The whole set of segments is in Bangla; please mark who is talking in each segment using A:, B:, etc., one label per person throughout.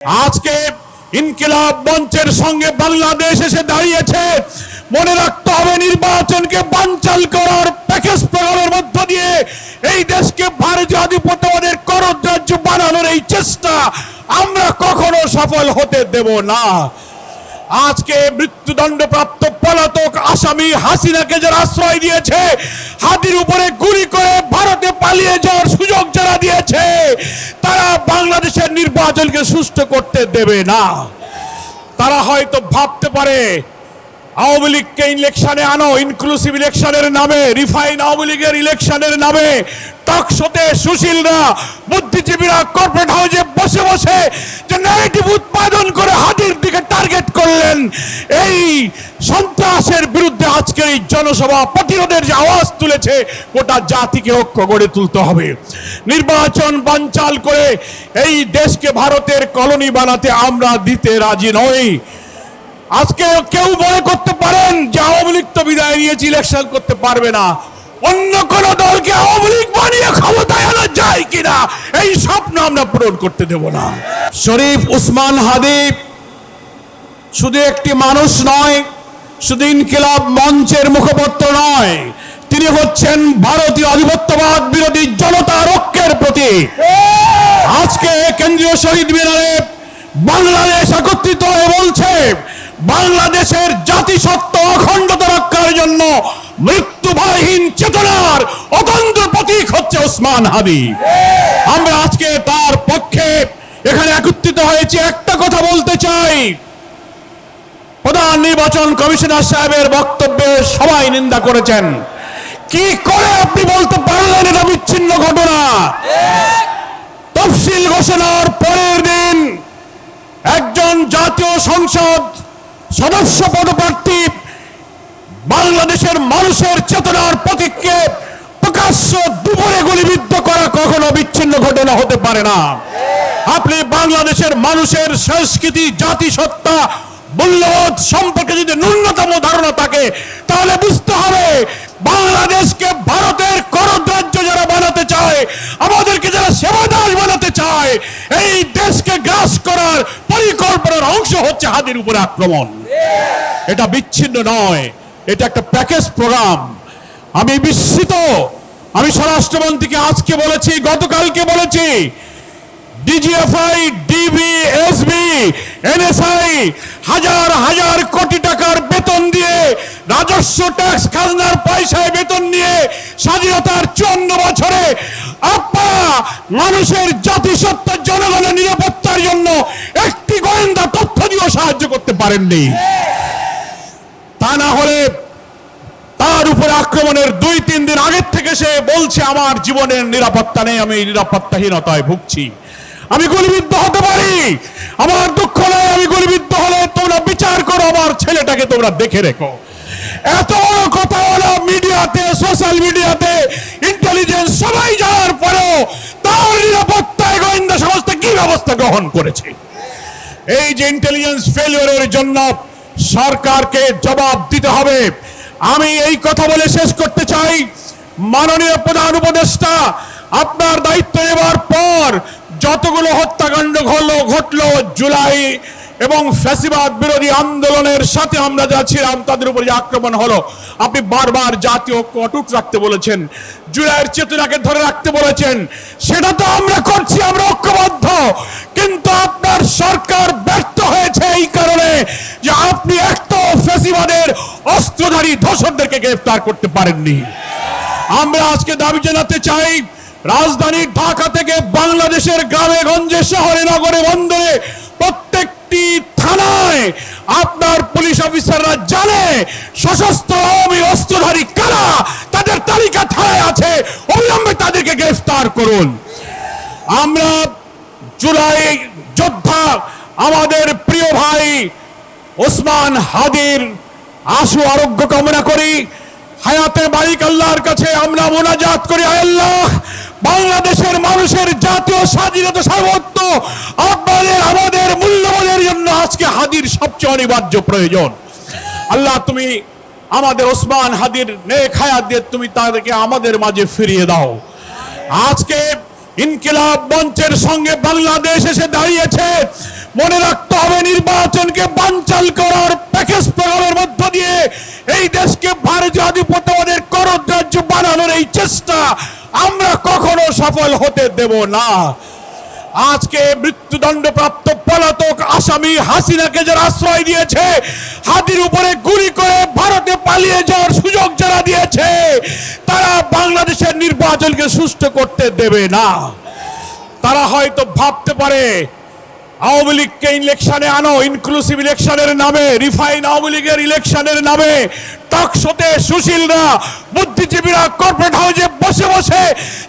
A: আজকে ইনকিলাব মঞ্চের সঙ্গে বাংলাদেশ এসে দাঁড়িয়েছে। মনে রাখতে হবে, নির্বাচনকে বানচাল করার প্যাকেজ প্রোগ্রামের মধ্য দিয়ে এই দেশকে ভারতীয় আধিপত্যবাদের কররাজ্য বানানোর এই চেষ্টা আমরা কখনো সফল হতে দেব না। আজকে মৃত্যুদণ্ডপ্রাপ্ত পলাতক আসামি হাসিনাকে যারা আশ্রয় দিয়েছে, হাতির উপরে গুলি করে ভারতে পালিয়ে যাওয়ার সুযোগ যারা দিয়েছে, তারা বাংলাদেশের নির্বাচনকে সুষ্ঠু করতে দেবে না। তারা হয়তো ভাবতে পারে আওয়ামী লীগকে ইলেকশনে আনো, ইনক্লুসিভ ইলেকশনের নামে, রিফাইন আওয়ামী লীগের ইলেকশনের নামে টকশোতে সুশীলরা, বুদ্ধিজীবীরা কর্পোরেট হাউসে বসে বসে যে ন্যারেটিভ উৎপাদন করে হাতির দিকে টার্গেট করলেন। এই সন্ত্রাসের বিরুদ্ধে আজকের এই জনসভা প্রতিরোধের যে আওয়াজ তুলেছে, গোটা জাতিকে ঐক্য গড়ে তুলতে হবে। নির্বাচন বানচাল করে এই দেশকে ভারতের কলোনি বানাতে আমরা দিতে রাজি নই। আজকে কেউ মনে করতে পারেন যে আওয়ামী লীগ তো বিদায় নিয়েছে, ইলেকশন করতে পারবে না, অন্য কোন দলকে আওয়ামী লীগ বানিয়ে ক্ষমতায় আনা যায় কিনা, এই স্বপ্ন আমরা পূরণ করতে দেব না। শরীফ ওসমান হাদী শুধু একটি মানুষ নয়, শুধু ইনকিলাব মঞ্চের মুখপত্র নয়, তিনি হচ্ছেন ভারতীয় আধিপত্যবাদ বিরোধী জনতার ঐক্যের প্রতীক। আজকে কেন্দ্রীয় শহীদ মিনারে বাংলাদেশ একত্রিত হয়ে বলছে, বাংলাদেশের জাতিসত্তা অখণ্ডতা রক্ষার জন্য মৃত্যুভয়হীন চেতনার অতন্ত্র প্রতীক হচ্ছে ওসমান হাদী। আমরা আজকে তার পক্ষে এখানে একত্রিত হয়েছে। একটা কথা বলতে চাই, প্রধান নির্বাচন কমিশনার সাহেবের বক্তব্যে সবাই নিন্দা করেছেন। কি করে আপনি বলতে পারলেন এটা বিচ্ছিন্ন ঘটনা? তফসিল ঘোষণার পরের দিন একজন জাতীয় সংসদ সদস্য পদপ্রার্থী বাংলাদেশের মানুষের চেতনার প্রতীককে প্রকাশ্য দুপুরে গুলিবিদ্ধ করা কখনো বিচ্ছিন্ন ঘটনা হতে পারে না। আপনি বাংলাদেশের মানুষের সংস্কৃতি, জাতিসত্তা, মূল্যবোধ সম্পর্কে যদি ন্যূনতম ধারণা থাকে, তাহলে বুঝতে হবে বাংলাদেশকে ভারতের কররাজ্য যারা বানাতে চায়, আমাদেরকে যারা সেবাদাস বানাতে চায়, এই দেশকে গ্রাস করার পরিকল্পনার অংশ হচ্ছে হাতির উপরে আক্রমণ। এটা বিচ্ছিন্ন নয়, এটা একটা প্যাকেজ প্রোগ্রাম। আমি বিস্মিত। আমি স্বরাষ্ট্রমন্ত্রীকে আজকে বলেছি, গতকালকে বলেছি, ডিজিএফআই, ডিবি, এসবি, এনএসআই হাজার হাজার কোটি টাকার বেতন দিয়ে, রাজস্ব ট্যাক্স খাজনার পয়সায় বেতন নিয়ে স্বাধীনতার 54 বছরে আপনারা মানুষের জাতিসত্তা, জনগণের নিরাপত্তার জন্য একটি গোয়েন্দা তথ্য দিয়েও সাহায্য করতে পারেননি। তা না হলে তার উপরে আক্রমণের 2-3 দিন আগের থেকে সে বলছে আমার জীবনের নিরাপত্তা নেই, আমি নিরাপত্তাহীনতায় ভুগছি, আমি গুলিবিদ্ধ হতে পারি, আমার দুঃখ নেই, আমি গুলিবিদ্ধ হলে তোমরা বিচার করো, আমার ছেলেটাকে তোমরা দেখে রেখো। এত বড় কথা হলো মিডিয়াতে, সোশ্যাল মিডিয়াতে, ইন্টেলিজেন্স সবাই জানার পরেও তার নিরাপত্তায় গোয়েন্দা সংস্থা কি ব্যবস্থা গ্রহণ করেছে। এই যে ইন্টেলিজেন্স ফেলিওরের জন্য সরকারকে জবাব দিতে হবে। আমি এই কথা বলে শেষ করতে চাই, মাননীয় প্রধান উপদেষ্টা, আপনার দায়িত্ব নেবার পর যতগুলো হত্যাকাণ্ড ঘটলো জুলাই এবং ফ্যাসিবাদ বিরোধী আন্দোলনের সাথে আমরা যা ছিলাম, তাদের উপর যে আক্রমণ হলো, আপনি বারবার জাতীয় ঐক্য অটুট রাখতে বলেছেন, জুলাইয়ের চেতনাকে ধরে রাখতে বলেছেন। সেটা তো আমরা করছি, আমরা ঐক্যবদ্ধ। কিন্তু আপনার সরকার ব্যর্থ হয়েছে এই কারণে যে আপনি একটা ফ্যাসিবাদের অস্ত্রধারী ধর্ষকদেরকে গ্রেফতার করতে পারেননি। আমরা আজকে দাবি জানাতে চাই, রাজধানী ঢাকা থেকে বাংলাদেশের গ্রামে গঞ্জে, শহরে, নগরে, বন্দরে, প্রত্যেকটি থানায় আপনার পুলিশ অফিসাররা জানে সশস্ত্র আওয়ামী অস্ত্রধারী কারা, তাদের তালিকা থানায় আছে, অবিলম্বে তাদেরকে গ্রেফতার করুন। আমরা জুলাই যোদ্ধা আমাদের প্রিয় ভাই ওসমান হাদীর আশু আরোগ্য কামনা করি। হায়াতের মালিক আল্লাহর কাছে আমরা মোনাজাত করি, আল্লাহ বাংলাদেশের মানুষের জাতীয় স্বাধীনতা, সার্বভৌমত্ব, আপনাদের আমাদের মূল্যবোধের জন্য আজকে হাদীর সবচেয়ে অনিবার্য প্রয়োজন। আল্লাহ তুমি আমাদের ওসমান হাদীর নেক হায়াত দিয়ে তুমি তাদেরকে আমাদের মাঝে ফিরিয়ে দাও। আজকে ইনকিলাব মঞ্চের সঙ্গে বাংলাদেশ এসে দাঁড়িয়েছে। মনে রাখতে হবে, নির্বাচনকে বানচাল করার প্যাকেজ প্রোগ্রামের মধ্য দিয়ে এই দেশকে ভারতীয় আধিপত্যবাদের কররাজ্য বানানোর এই চেষ্টা আমরা কখনো সফল হতে দেব না। আজকে মৃত্যুদণ্ডপ্রাপ্ত পলাতক আসামি হাসিনাকে যারা আশ্রয় দিয়েছে, হাতির উপরে গুলি করে ভারতে পালিয়ে যাওয়ার সুযোগ যারা দিয়েছে, তারা বাংলাদেশের নির্বাচনকে সুষ্ঠু করতে দেবে না। তারা হয়তো ভাবতে পারে আওয়ামী লীগকে ইলেকশনে আনো, ইনক্লুসিভ ইলেকশনের নামে, রিফাইন আওয়ামী লীগের ইলেকশনের নামে টকশোতে সুশীলরা, বুদ্ধিজীবীরা কর্পোরেট হাউসে বসে বসে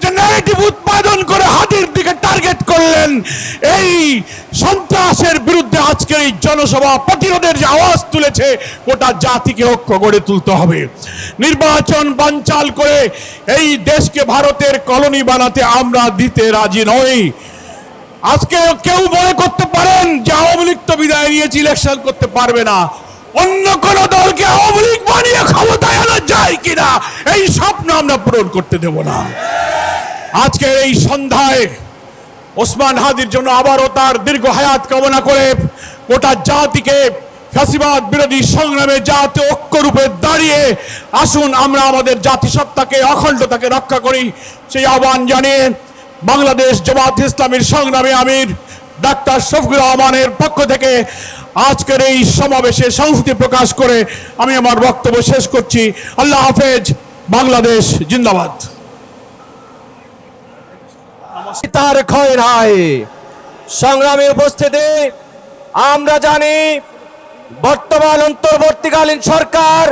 A: যে ন্যারেটিভ উৎপাদন করে হাতির দিকে টার্গেট করলেন। এই সন্ত্রাসের বিরুদ্ধে আজকের এই জনসভা প্রতিরোধের যে আওয়াজ তুলেছে, গোটা জাতিকে ঐক্য গড়ে তুলতে হবে। নির্বাচন বানচাল করে এই দেশকে ভারতের কলোনি বানাতে আমরা দিতে রাজি নই। আজকে কেউ মনে করতে পারেন যে আওয়ামী লীগ তো বিদায় নিয়েছে, ইলেকশন করতে পারবে না। অন্য কোন দলকে আওয়ামী লীগ বানিয়ে ক্ষমতায় আনা যায় কিনা, এই স্বপ্ন আমরা পূরণ করতে দেব না। আজকের এই সন্ধ্যায় ওসমান হাদির জন্য আবারও তার দীর্ঘ হায়াত কামনা করে গোটা জাতিকে ফ্যাসিবাদ বিরোধী সংগ্রামে জাতীয় ঐক্য রূপে দাঁড়িয়ে আসুন আমরা আমাদের জাতিসত্তাকে, অখণ্ডতাকে রক্ষা করি, সেই আহ্বান জানিয়ে বাংলাদেশ জামাত ইসলামীর সংগ্রামী আমির ডাক্তার শফিকুর রহমানের পক্ষ থেকে আজকের এই সমাবেশে সংহতি প্রকাশ করে আমি আমার বক্তব্য শেষ করছি। আল্লাহ হাফেজ। বাংলাদেশ জিন্দাবাদ।
B: তার ক্ষয় নাই। সংগ্রামী উপস্থিতি, আমরা জানি বর্তমান অন্তর্বর্তীকালীন সরকার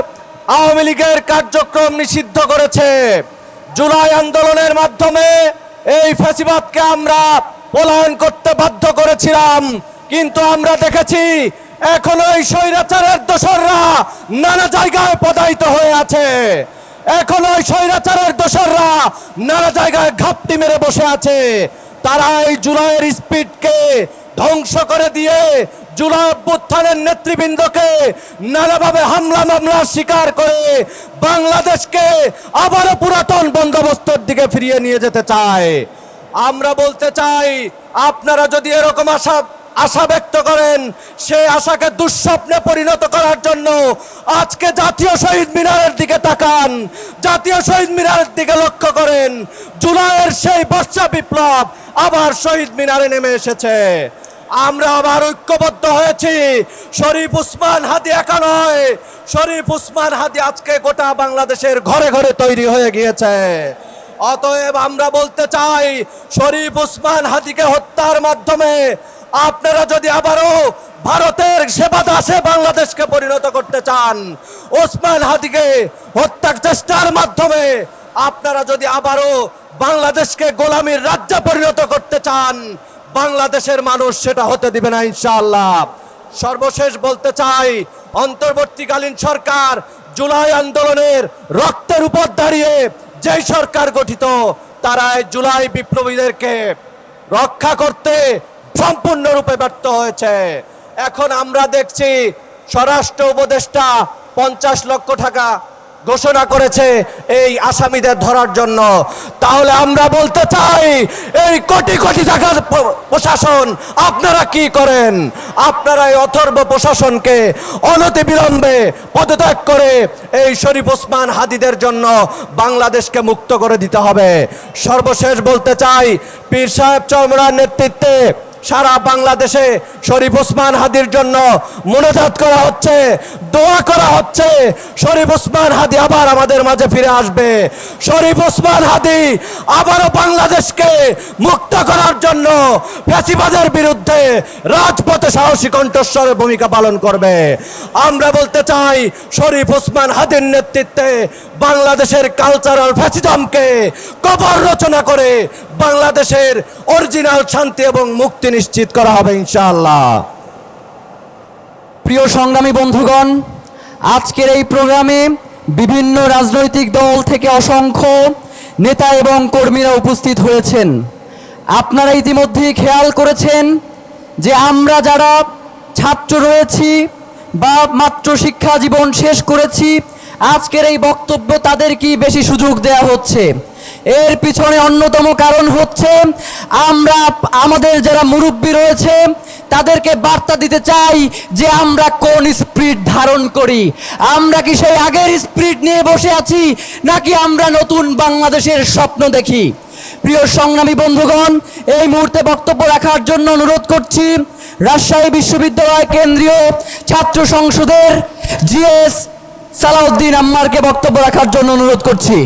B: আওয়ামী লীগের কার্যক্রম নিষিদ্ধ করেছে। জুলাই আন্দোলনের মাধ্যমে এই ফ্যাসিবাদকে আমরা পলায়ন করতে বাধ্য করেছিলাম, কিন্তু আমরা দেখেছি এখনো এই স্বৈরাচারের দোসররা নানা জায়গায় পদায়িত হয়ে আছে। এখনো এই স্বৈরাচারের দোসররা নানা জায়গায় ঘাপটি মেরে বসে আছে। তারা এই জুলাইয়ের স্পিডকে ধ্বংস করে দিয়ে জুলাই অভ্যুত্থানের নেতৃবৃন্দকে নানাভাবে হামলা মামলার শিকার করে বাংলাদেশকে আবারও পুরাতন বন্দোবস্তের দিকে ফিরিয়ে নিয়ে যেতে চায়। আমরা বলতে চাই, আপনারা যদি এরকম আশা ব্যক্ত করেন, সেই আশাকে দুঃস্বপ্নে পরিণত করার জন্য আজকে জাতীয় শহীদ মিনারের দিকে তাকান, জাতীয় শহীদ মিনারের দিকে লক্ষ্য করেন। জুলাইয়ের সেই বর্ষা বিপ্লব আবার শহীদ মিনারে নেমে এসেছে। আমরা আবার ঐক্যবদ্ধ হয়েছি। শরীফ ওসমান হাদি একা নয়, শরীফ ওসমান হাদি আজকে গোটা বাংলাদেশের ঘরে ঘরে তৈরি হয়ে গিয়েছে। অতএব আমরা বলতে চাই, শরীফ ওসমান হাদিকে হত্যার মাধ্যমে আপনারা যদি আবারও ভারতের সেবাদাসে বাংলাদেশকে পরিণত করতে চান, ওসমান হাদিকে হত্যার চেষ্টার মাধ্যমে আপনারা যদি আবারও বাংলাদেশকে গোলামীর রাজ্যে পরিণত করতে চান, বাংলাদেশের মানুষ সেটা হতে দিবে না ইনশাআল্লাহ। সর্বশেষ বলতে চাই, অন্তর্বর্তীকালীন সরকার জুলাই আন্দোলনের রক্তের উপর দাঁড়িয়ে যেই সরকার গঠিত, তারা জুলাই বিপ্লবীদেরকে রক্ষা করতে সম্পূর্ণরূপে ব্যর্থ হয়েছে। এখন আমরা দেখছি স্বরাষ্ট্র উপদেষ্টা 50 লক্ষ টাকা ঘোষণা করেছে এই আসামিদের ধরার জন্য। তাহলে আমরা বলতে চাই, এই কোটি কোটি টাকার প্রশাসন আপনারা কি করেন? আপনারা এই অথর্ব প্রশাসনকে অনতিবিলম্বে পদত্যাগ করে এই শরীফ ওসমান হাদিদের জন্য বাংলাদেশকে মুক্ত করে দিতে হবে। সর্বশেষ বলতে চাই, পীর সাহেব চরমরার নেতৃত্বে সারা বাংলাদেশে শরীফ ওসমান হাদির জন্য মুনাজাত করা হচ্ছে, দোয়া করা হচ্ছে। শরীফ ওসমান হাদি আবার আমাদের মাঝে ফিরে আসবে। শরীফ ওসমান হাদি আবারও বাংলাদেশকে মুক্ত করার জন্য ফ্যাসিবাদের বিরুদ্ধে রাজপথে সাহসী কণ্ঠস্বরে ভূমিকা পালন করবে। আমরা বলতে চাই, শরীফ ওসমান হাদির নেতৃত্বে বাংলাদেশের কালচারাল ফ্যাসিজমকে কবর রচনা করে বাংলাদেশের অরিজিনাল শান্তি এবং মুক্তি নিশ্চিত করা হবে ইনশাআল্লাহ।
C: প্রিয় সংগ্রামী বন্ধুগণ, আজকের এই প্রোগ্রামে বিভিন্ন রাজনৈতিক দল থেকে অসংখ্য নেতা এবং কর্মীরা উপস্থিত হয়েছেন। আপনারা ইতিমধ্যেই খেয়াল করেছেন যে আমরা যারা ছাত্র রয়েছি বা মাত্র শিক্ষা জীবন শেষ করেছি, আজকের এই বক্তব্য তাদেরকেই বেশি সুযোগ দেয়া হচ্ছে। এর পিছনে অন্যতম কারণ হচ্ছে আমরা আমাদের যারা মুরব্বী রয়েছে তাদেরকে বার্তা দিতে চাই যে আমরা কোন স্পিরিট ধারণ করি। আমরা কি সেই আগের স্পিরিট নিয়ে বসে আছি, নাকি আমরা নতুন বাংলাদেশের স্বপ্ন দেখি? প্রিয় সংগ্রামী বন্ধুগণ, এই মুহূর্তে বক্তব্য রাখার জন্য অনুরোধ করছি রাজশাহী বিশ্ববিদ্যালয় কেন্দ্রীয় ছাত্র সংসদের জিএস সালাউদ্দিন আম্মারকে বক্তব্য রাখার জন্য অনুরোধ করছি।